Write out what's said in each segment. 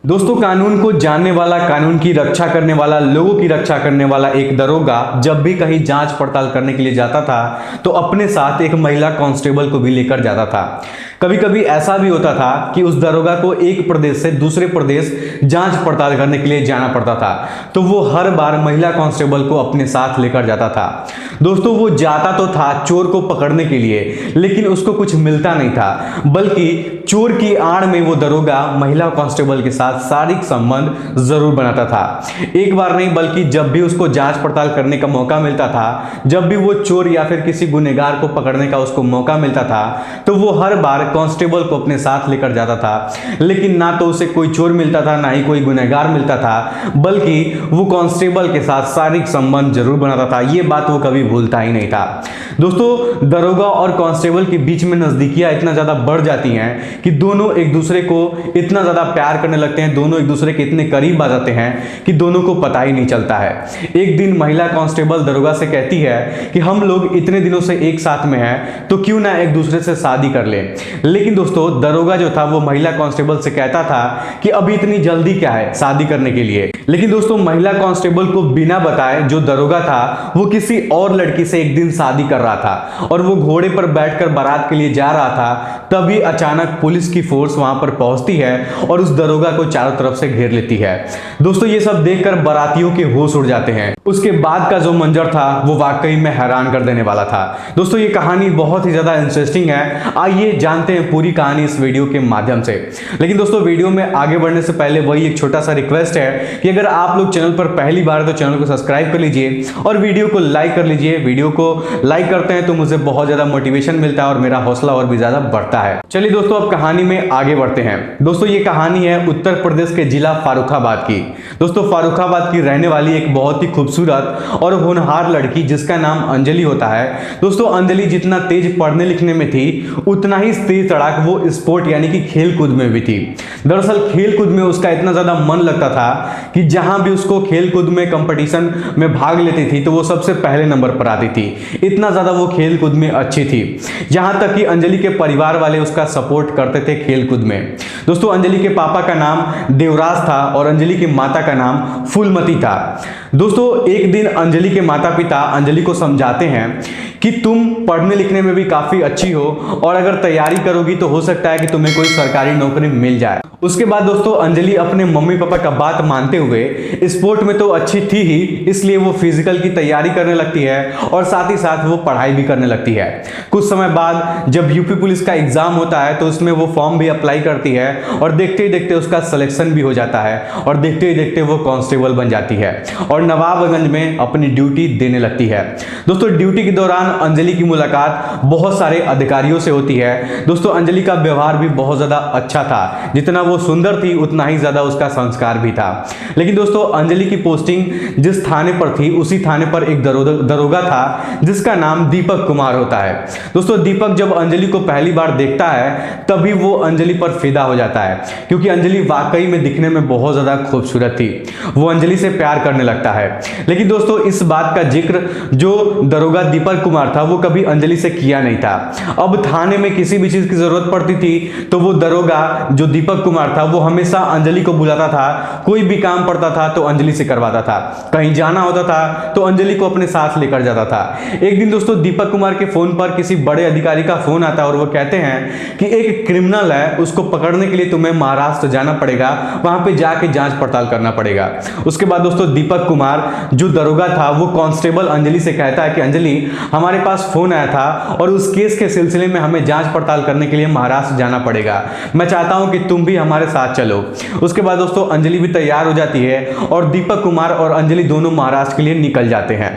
दोस्तों, कानून को जानने वाला, कानून की रक्षा करने वाला, लोगों की रक्षा करने वाला एक दरोगा जब भी कहीं जांच पड़ताल करने के लिए जाता था तो अपने साथ एक महिला कांस्टेबल को भी लेकर जाता था। कभी कभी ऐसा भी होता था कि उस दरोगा को एक प्रदेश से दूसरे प्रदेश जांच पड़ताल करने के लिए जाना पड़ता था, तो वो हर बार महिला कांस्टेबल को अपने साथ लेकर जाता था। दोस्तों, वो जाता तो था चोर को पकड़ने के लिए, लेकिन उसको कुछ मिलता नहीं था, बल्कि चोर की आड़ में वो दरोगा महिला कांस्टेबल के साथ शारीरिक संबंध जरूर बनाता था। एक बार नहीं बल्कि जब भी उसको जांच पड़ताल करने का मौका मिलता था, जब भी वो चोर या फिर किसी गुनहगार को पकड़ने का उसको मौका मिलता था, तो वो हर बार कांस्टेबल को अपने साथ लेकर जाता था। लेकिन ना तो उसे कोई चोर मिलता था, ना ही कोई गुनहगार मिलता था, बल्कि वो कांस्टेबल के साथ शारीरिक संबंध जरूर बनाता था। ये बात वो कभी भूलता ही नहीं था। दोस्तों, दरोगा और कांस्टेबल के बीच में नजदीकियां इतना ज्यादा बढ़ जाती हैं कि दोनों एक दूसरे को इतना ज्यादा प्यार करने लगते हैं, दोनों एक दूसरे के इतने करीब आ जाते हैं कि दोनों को पता ही नहीं चलता है। एक दिन महिला कांस्टेबल दरोगा से कहती है कि हम लोग इतने दिनों से एक साथ में हैं, तो क्यों ना एक दूसरे से शादी कर ले। लेकिन दोस्तों, दरोगा जो था वो महिला कांस्टेबल से कहता था कि अभी इतनी जल्दी क्या है शादी करने के लिए। लेकिन दोस्तों, महिला कांस्टेबल को बिना बताए जो दरोगा था वो किसी और लड़की से एक दिन शादी कर रहा था और वो घोड़े पर बैठकर बारात के लिए जा रहा था। तभी अचानक पुलिस की फोर्स वहां पर पहुंचती है और उस दरोगा को चारों तरफ से घेर लेती है। दोस्तों, ये सब देखकर बारातियों के होश उड़ जाते हैं। उसके बाद का जो मंजर था वो वाकई में हैरान कर देने वाला था। दोस्तों, ये कहानी बहुत ही ज्यादा इंटरेस्टिंग है। आइए जानते हैं पूरी कहानी इस वीडियो के माध्यम से। लेकिन दोस्तों, वीडियो में आगे बढ़ने से पहले वही एक छोटा सा रिक्वेस्ट है कि अगर आप लोग चैनल पर पहली बार है तो चैनल को सब्सक्राइब कर लीजिए और वीडियो को लाइक कर लीजिए। वीडियो को लाइक करते हैं तो मुझे बहुत ज्यादा मोटिवेशन मिलता है और मेरा हौसला और भी ज्यादा बढ़ता है। चलिए दोस्तों, अब कहानी में आगे बढ़ते हैं। दोस्तों, ये कहानी है उत्तर प्रदेश के जिला फारुखाबाद की। दोस्तों, फारुखाबाद की रहने वाली एक बहुत ही खूबसूरत और होनहार लड़की जिसका नाम अंजलि होता है। दोस्तों, अंजलि जितना तेज पढ़ने लिखने में थी उतना ही तेज तड़ाक वो स्पोर्ट यानी कि खेल कूद में भी थी। दरअसल खेल कूद में उसका इतना ज्यादा मन लगता था कि जहां भी उसको खेल कूद में कंपटीशन में भाग लेती थी तो वो सबसे पहले नंबर पर आती थी। इतना ज्यादा वो खेल कूद में अच्छी थी, यहां तक कि अंजलि के परिवार वाले उसका सपोर्ट करते थे खेल कूद में। दोस्तों, अंजलि के पापा का नाम देवराज था और अंजलि की माता का नाम फूलमती था। दोस्तों, एक दिन अंजलि के माता पिता अंजलि को समझाते हैं कि तुम पढ़ने लिखने में भी काफी अच्छी हो और अगर तैयारी करोगी तो हो सकता है कि तुम्हें कोई सरकारी नौकरी मिल जाए। उसके बाद दोस्तों, अंजलि अपने मम्मी पापा का बात मानते हुए स्पोर्ट में तो अच्छी थी ही, इसलिए वो फिजिकल की तैयारी करने लगती है और साथ ही साथ वो पढ़ाई भी करने लगती है। कुछ समय बाद जब यूपी पुलिस का एग्जाम होता है तो उसमें वो फॉर्म भी अप्लाई करती है और देखते ही देखते उसका सिलेक्शन भी हो जाता है और देखते ही देखते वो कांस्टेबल बन जाती है और नवाबगंज में अपनी ड्यूटी देने लगती है। दोस्तों, ड्यूटी के दौरान अंजलि की मुलाकात बहुत सारे अधिकारियों से होती है। दोस्तों, अंजलि का व्यवहार भी बहुत ज्यादा अच्छा था। जितना वो सुंदर थी उतना ही ज्यादा उसका संस्कार भी था। लेकिन दोस्तों, अंजलि की पोस्टिंग जिस थाने पर थी उसी थाने पर एक दरोगा था जिसका नाम दीपक कुमार होता है। दोस्तों, दीपक जब अंजलि को पहली बार देखता है तभी वो अंजलि पर फिदा हो जाता है, क्योंकि अंजलि वाकई में दिखने में बहुत ज्यादा खूबसूरत थी। वो अंजलि से प्यार करने लगता है। लेकिन दोस्तों, इस बात का जिक्र जो दरोगा दीपक कुमार था वो कभी अंजलि से किया नहीं था। अब थाने में किसी भी चीज की जरूरत पड़ती थी तो वो दरोगा जो दीपक कुमार था वो हमेशा अंजलि को बुलाता था। कोई भी काम पड़ता था तो अंजलि से करवाता था, कहीं जाना होता था तो अंजलि को अपने साथ लेकर जाता था। एक दिन दोस्तों, दीपक कुमार के फोन पर किसी बड़े अधिकारी का फोन आता है और वो कहते हैं कि एक क्रिमिनल है, उसको पकड़ने के लिए तुम्हें महाराष्ट्र जाना पड़ेगा, वहां पे जाके जांच पड़ताल करना पड़ेगा। उसके बाद दोस्तों, दीपक कुमार जो दरोगा था वो कांस्टेबल अंजलि से कहता है कि अंजलि, हमारे पास फोन आया था और उस केस के सिलसिले में हमें जांच पड़ताल करने के लिए महाराष्ट्र जाना पड़ेगा। मैं चाहता हूं कि तुम भी हमारे साथ चलो। उसके बाद दोस्तों, अंजलि भी तैयार हो जाती है और दीपक कुमार और अंजलि दोनों महाराष्ट्र के लिए निकल जाते हैं।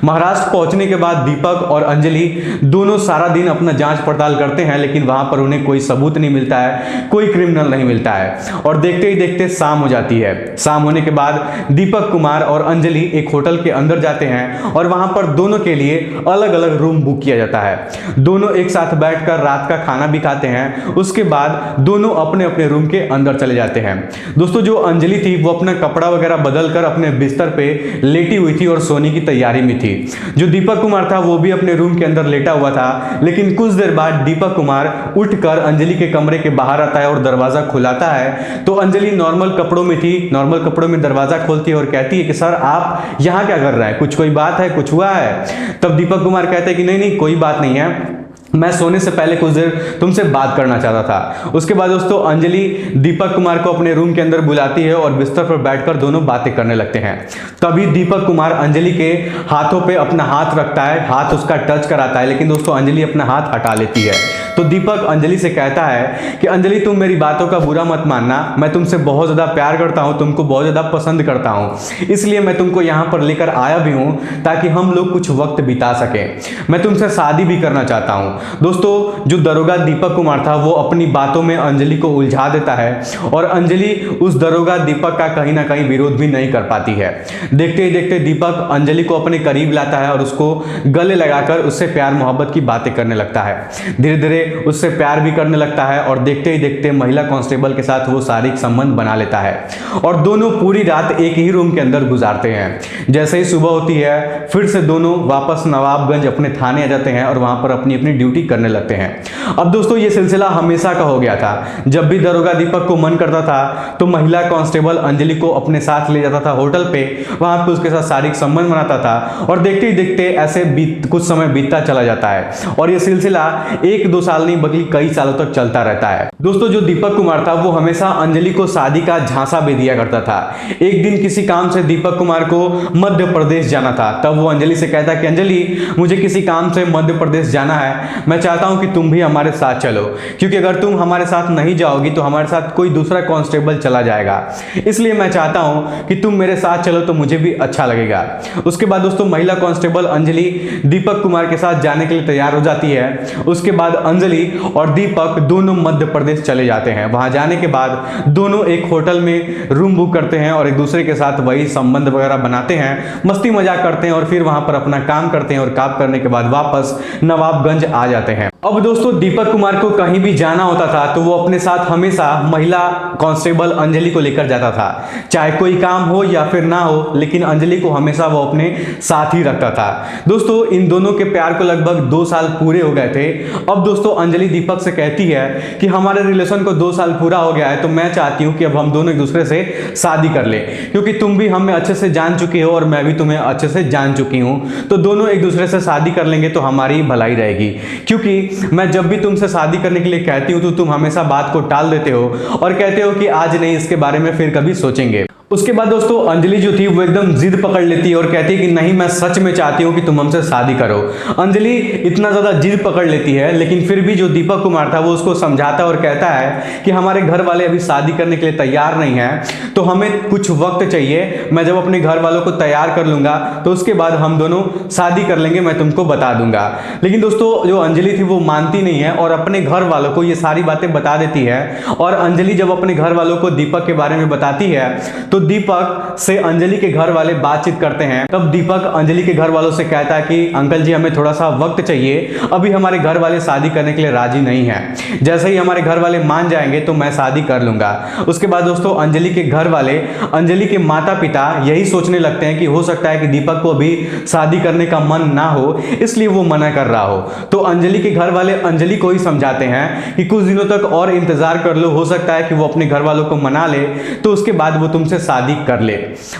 महाराष्ट्र पहुंचने के बाद दीपक और अंजलि दोनों सारा दिन अपना जांच पड़ताल करते हैं, लेकिन वहां पर उन्हें कोई सबूत नहीं मिलता है, कोई क्रिमिनल नहीं मिलता है और देखते ही देखते शाम हो जाती है। शाम होने के बाद दीपक कुमार और अंजलि एक होटल के अंदर जाते हैं और वहां पर दोनों के लिए अलग अलग रूम बुक किया जाता है। दोनों एक साथ बैठकर रात का खाना भी खाते हैं। उसके बाद दोनों अपने अपने रूम के अंदर चले जाते हैं। दोस्तों जो अंजलि थी वो अपना कपड़ा वगैरह बदल कर अपने बिस्तर पे लेटी हुई थी और सोने की तैयारी में थी। जो दीपक कुमार था वो भी अपने रूम के अंदर लेटा हुआ था। लेकिन कुछ देर बाद दीपक कुमार उठकर अंजलि के कमरे के बाहर आता है और दरवाजा खुलाता है। तो अंजलि नॉर्मल कपड़ों में थी, नॉर्मल कपड़ों में दरवाजा खोलती है और कहती है कि सर आप यहाँ क्या कर रहे हैं, कुछ कोई बात है, कुछ हुआ है? तब दीपक कुमार कहते हैं कि नहीं नहीं कोई बात नहीं है, मैं सोने से पहले कुछ देर तुमसे बात करना चाहता था। उसके बाद दोस्तों अंजलि दीपक कुमार को अपने रूम के अंदर बुलाती है और बिस्तर पर बैठकर दोनों बातें करने लगते हैं। तभी दीपक कुमार अंजलि के हाथों पे अपना हाथ रखता है, हाथ उसका टच कराता है, लेकिन दोस्तों अंजलि अपना हाथ हटा लेती है। तो दीपक अंजलि से कहता है कि अंजलि तुम मेरी बातों का बुरा मत मानना, मैं तुमसे बहुत ज़्यादा प्यार करता हूँ, तुमको बहुत ज़्यादा पसंद करता हूँ, इसलिए मैं तुमको यहाँ पर लेकर आया भी हूँ ताकि हम लोग कुछ वक्त बिता सकें। मैं तुमसे शादी भी करना चाहता हूँ। दोस्तों जो दरोगा दीपक कुमार था वो अपनी बातों में अंजलि को उलझा देता है और अंजलि उस दरोगा दीपक का कहीं ना कहीं विरोध भी नहीं कर पाती है। देखते ही देखते दीपक अंजलि को अपने करीब लाता है और उसको गले लगाकर उससे प्यार मोहब्बत की बातें करने लगता है। धीरे धीरे उससे प्यार भी करने लगता है और देखते ही देखते महिला कांस्टेबल के साथ वो शारीरिक संबंध बना लेता है और दोनों पूरी रात एक ही रूम के अंदर गुजारते हैं। जैसे ही सुबह होती है फिर से दोनों वापस नवाबगंज अपने थाने आ जाते हैं और वहां पर अपनी अपनी ड्यूटी करने लगते हैं। अब दोस्तों ये सिलसिला हमेशा का हो गया था। जब भी दरोगा दीपक को मन करता था तो महिला कांस्टेबल अंजलि को अपने साथ ले जाता था होटल पे, वहां पे उसके साथ शारीरिक संबंध बनाता था और देखते ही देखते ऐसे कुछ समय बीतता चला जाता है और ये सिलसिला 1-2 साल नहीं बल्कि कई सालों तक चलता रहता है। दोस्तों जो दीपक कुमार था वो हमेशा अंजलि को शादी का झांसा भी दिया करता था। एक दिन किसी काम से दीपक कुमार को मध्य प्रदेश जाना था। तब वो अंजलि से कहता कि अंजलि मुझे किसी काम से मध्य प्रदेश जाना है, मैं चाहता हूं कि तुम भी हमारे साथ चलो, क्योंकि अगर तुम हमारे साथ नहीं जाओगी तो हमारे साथ कोई दूसरा कांस्टेबल चला जाएगा, इसलिए मैं चाहता हूं कि तुम मेरे साथ चलो तो मुझे भी अच्छा लगेगा। उसके बाद दोस्तों महिला कांस्टेबल अंजलि दीपक कुमार के साथ जाने के लिए तैयार हो जाती है। उसके बाद अंजलि और दीपक दोनों मध्य प्रदेश चले जाते हैं। वहां जाने के बाद दोनों एक होटल में रूम बुक करते हैं और एक दूसरे के साथ वही संबंध वगैरह बनाते हैं, मस्ती मजाक करते हैं और फिर वहां पर अपना काम करते हैं और काम करने के बाद वापस नवाबगंज आ जाते हैं। अब दोस्तों दीपक कुमार को कहीं भी जाना होता था तो वो अपने साथ हमेशा महिला कांस्टेबल अंजलि को लेकर जाता था, चाहे कोई काम हो या फिर ना हो, लेकिन अंजलि को हमेशा वो अपने साथ ही रखता था। दोस्तों इन दोनों के प्यार को लगभग 2 साल पूरे हो गए थे। अब दोस्तों अंजलि दीपक से कहती है कि हमारे रिलेशन को 2 साल पूरा हो गया है तो मैं चाहती हूँ कि अब हम दोनों एक दूसरे से शादी कर ले, क्योंकि तुम भी हमें अच्छे से जान चुकी हो और मैं भी तुम्हें अच्छे से जान चुकी हूँ, तो दोनों एक दूसरे से शादी कर लेंगे तो हमारी भलाई रहेगी। क्योंकि मैं जब भी तुमसे शादी करने के लिए कहती हूँ तो तुम हमेशा बात को टाल देते हो और कहते हो कि आज नहीं, इसके बारे में फिर कभी सोचेंगे। उसके बाद दोस्तों अंजलि जो थी वो एकदम जिद पकड़ लेती है और कहती है कि नहीं, मैं सच में चाहती हूँ कि तुम हमसे शादी करो। अंजलि इतना ज़्यादा जिद पकड़ लेती है, लेकिन फिर भी जो दीपक कुमार था वो उसको समझाता है और कहता है कि हमारे घर वाले अभी शादी करने के लिए तैयार नहीं हैं, तो हमें कुछ वक्त चाहिए। मैं जब अपने घर वालों को तैयार कर लूँगा तो उसके बाद हम दोनों शादी कर लेंगे, मैं तुमको बता दूंगा। लेकिन दोस्तों जो अंजलि थी वो मानती नहीं है और अपने घर वालों को ये सारी बातें बता देती है। और अंजलि जब अपने घर वालों को दीपक के बारे में बताती है तो दीपक से अंजलि के घर वाले बातचीत करते हैं। तब दीपक अंजलि के घर वालों से कहता है कि अंकल जी हमें थोड़ा सा वक्त चाहिए, अभी हमारे घर वाले शादी करने के लिए राजी नहीं है, जैसे ही हमारे घर वाले मान जाएंगे तो मैं शादी कर लूंगा। उसके बाद दोस्तों अंजलि के घर वाले, अंजलि के माता पिता यही सोचने लगते हैं कि हो सकता है कि दीपक को अभी शादी करने का मन ना हो, इसलिए वो मना कर रहा हो। तो अंजलि के घर वाले अंजलि को ही समझाते हैं कि कुछ दिनों तक और इंतजार कर लो, हो सकता है कि वो अपने घर वालों को मना ले तो उसके बाद वो तुमसे शादी कर ले।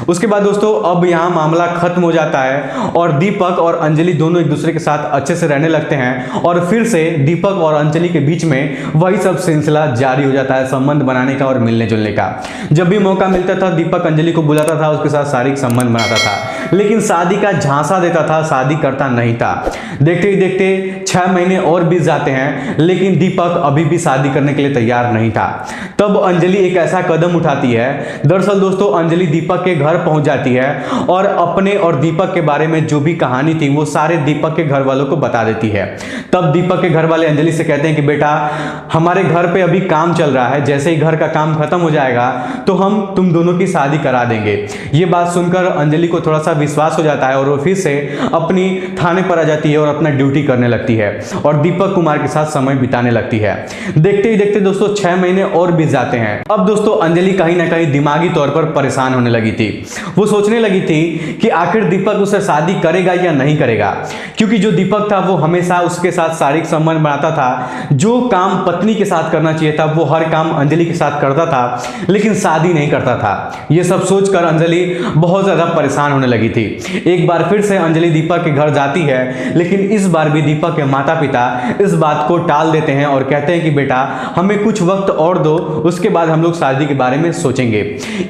उसके बाद दोस्तों अब यहाँ मामला खत्म हो जाता है और दीपक और अंजलि दोनों एक दूसरे के साथ अच्छे से रहने लगते हैं और फिर से दीपक और अंजलि के बीच में वही सब सिलसिला जारी हो जाता है, संबंध बनाने का और मिलने जुलने का। जब भी मौका मिलता था दीपक अंजलि को बुलाता था, उसके साथ शारीरिक संबंध बनाता था, लेकिन शादी का झांसा देता था, शादी करता नहीं था। देखते ही देखते 6 महीने और बीत जाते हैं, लेकिन दीपक अभी भी शादी करने के लिए तैयार नहीं था। तब अंजलि एक ऐसा कदम उठाती है। दरअसल दोस्तों दोस्तों अंजलि दीपक के घर पहुंच जाती है और अपने और दीपक के बारे में जो भी कहानी थी वो सारे दीपक के घर वालों को बता देती है। तब दीपक के घर वाले अंजलि से कहते हैं कि बेटा हमारे घर पे अभी काम चल रहा है, जैसे ही घर का काम खत्म हो जाएगा तो हम तुम दोनों की शादी करा देंगे। ये बात सुनकर अंजलि को थोड़ा सा विश्वास हो जाता है और वो फिर से अपनी थाने पर आ जाती है और अपना ड्यूटी करने लगती है और दीपक कुमार के साथ समय बिताने लगती है। देखते ही देखते दोस्तों 6 महीने और बीत जाते हैं। अब दोस्तों अंजलि कहीं ना कहीं दिमागी तौर पर परेशान होने लगी थी। वो सोचने लगी थी कि आखिर दीपक उससे शादी करेगा या नहीं करेगा, क्योंकि जो दीपक था वो हमेशा उसके साथ शारीरिक संबंध बनाता था। जो काम पत्नी के साथ करना चाहिए था वो हर काम अंजलि के साथ करता था, लेकिन शादी नहीं करता था। ये सब सोचकर अंजलि बहुत ज्यादा परेशान होने लगी थी। एक बार फिर से अंजलि दीपक के घर जाती है, लेकिन इस बार भी दीपक के माता पिता इस बात को टाल देते हैं और कहते हैं कि बेटा हमें कुछ वक्त और दो, उसके बाद हम लोग शादी के बारे में सोचेंगे।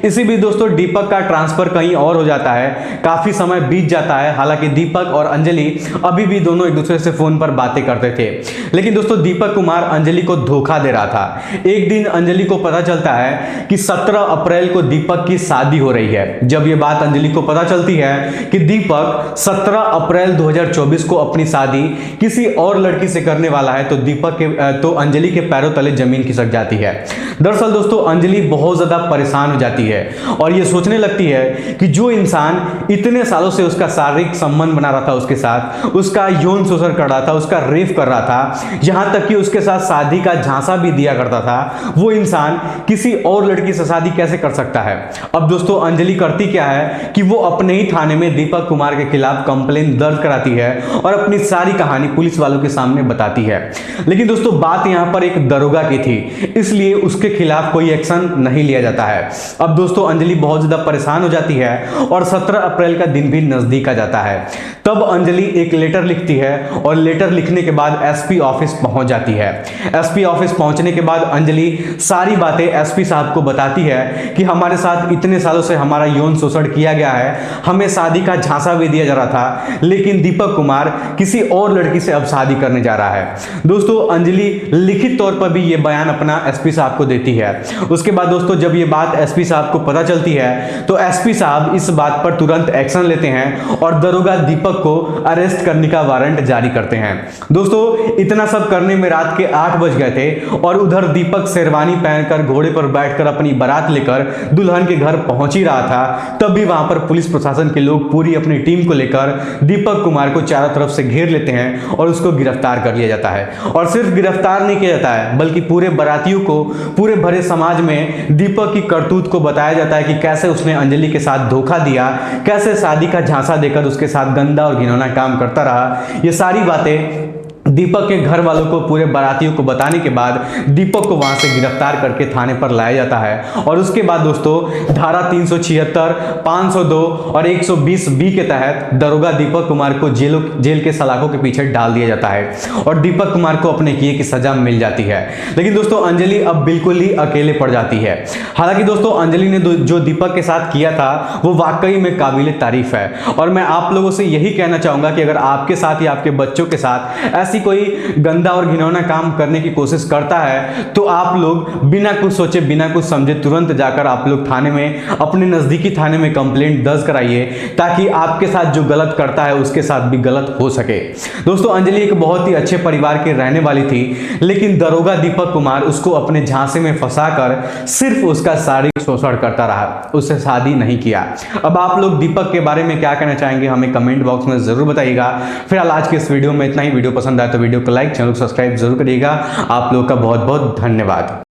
इसी बीच दोस्तों दीपक का ट्रांसफर कहीं और हो जाता है। काफी समय बीत जाता है। हालांकि दीपक और अंजलि अभी भी दोनों एक दूसरे से फोन पर बातें करते थे, लेकिन दोस्तों दीपक कुमार अंजलि को धोखा दे रहा था। एक दिन अंजलि को पता चलता है कि 17 अप्रैल को दीपक की शादी हो रही है। जब यह बात अंजलि को पता चलती है कि दीपक 17 अप्रैल 2024 को अपनी शादी किसी और लड़की से करने वाला है, तो अंजलि के पैरों तले जमीन खिसक जाती है। दरअसल दोस्तों अंजलि बहुत ज्यादा परेशान हो जाती है और ये सोचने लगती है कि जो इंसान इतने सालों से उसका शारीरिक संबंध बना रहा था, उसके साथ उसका यौन शोषण कर रहा था, उसका रेप कर रहा था, यहां तक कि उसके साथ शादी का झांसा भी दिया करता था, वो इंसान किसी और लड़की से शादी कैसे कर सकता है। अब दोस्तों अंजलि करती क्या है कि वो अपने ही थाने में दीपक कुमार के खिलाफ कंप्लेन दर्ज कराती है और अपनी सारी कहानी पुलिस वालों के सामने बताती है। लेकिन दोस्तों बात यहां पर एक दरोगा की थी, इसलिए उसके खिलाफ कोई एक्शन नहीं लिया जाता है। अब दोस्तों अंजलि बहुत ज्यादा परेशान हो जाती है और 17 अप्रैल का दिन भी नजदीक आ जाता है। तब अंजलि एक लेटर लिखती है और लेटर लिखने के बाद एसपी ऑफिस पहुंच जाती है। एसपी ऑफिस पहुंचने के बाद अंजलि सारी बातें एसपी साहब को बताती है कि हमारे साथ इतने सालों से हमारा यौन शोषण किया गया है, हमें शादी का झांसा भी दिया जा रहा था, लेकिन दीपक कुमार किसी और लड़की से अब शादी करने जा रहा है। दोस्तों अंजलि लिखित तौर पर भी ये बयान अपना एसपी साहब को देती है। उसके बाद दोस्तों जब ये बात एसपी साहब को पता चलती है तो एसपी साहब इस बात पर तुरंत एक्शन लेते हैं और दरोगा दीपक को अरेस्ट करने का वारंट जारी करते हैं। दोस्तों इतना सब करने में रात के 8 बज गए थे और उधर दीपक शेरवानी पहनकर घोड़े पर बैठकर अपनी बारात लेकर दुल्हन के घर पहुंच ही रहा था। तब भी वहां पर पुलिस प्रशासन के लोग पूरी अपनी टीम को लेकर दीपक कुमार को चारों तरफ से घेर लेते हैं और उसको गिरफ्तार कर लिया जाता है। और सिर्फ गिरफ्तार नहीं किया जाता है, बल्कि पूरे बारातियों को, पूरे भरे समाज में दीपक की करतूत को बताया जाता है कि कैसे उसने अंजलि के साथ धोखा दिया, कैसे शादी का झांसा देकर उसके साथ गंदा और घिनौना काम करता रहा। ये सारी बातें दीपक के घर वालों को, पूरे बारातियों को बताने के बाद दीपक को वहां से गिरफ्तार करके थाने पर लाया जाता है। और उसके बाद दोस्तों धारा 376, 502 और 120 बी के तहत दरोगा दीपक कुमार को जेल के सलाखों के पीछे डाल दिया जाता है और दीपक कुमार को अपने किए की सजा मिल जाती है। लेकिन दोस्तों अंजलि अब बिल्कुल ही अकेले पड़ जाती है। हालांकि दोस्तों अंजलि ने जो दीपक के साथ किया था वो वाकई में काबिल तारीफ है और मैं आप लोगों से यही कहना चाहूंगा कि अगर आपके साथ या आपके बच्चों के साथ ऐसी कोई गंदा और घिनौना काम करने की कोशिश करता है तो आप लोग बिना कुछ सोचे, बिना कुछ समझे तुरंत जाकर आप लोग थाने में, अपने नजदीकी थाने में कंप्लेंट दर्ज कराइए, ताकि आपके साथ जो गलत करता है उसके साथ भी गलत हो सके। दोस्तों अंजलि एक बहुत ही अच्छे परिवार की रहने वाली थी, लेकिन दरोगा दीपक कुमार उसको अपने झांसे में फंसाकर सिर्फ उसका शारीरिक शोषण करता रहा, उससे शादी नहीं किया। अब आप लोग दीपक के बारे में क्या कहना चाहेंगे हमें कमेंट बॉक्स में जरूर बताइएगा। फिलहाल आज के इस वीडियो में इतना ही। वीडियो पसंद आए तो वीडियो को लाइक, चैनल को सब्सक्राइब जरूर करिएगा। आप लोग का बहुत बहुत धन्यवाद।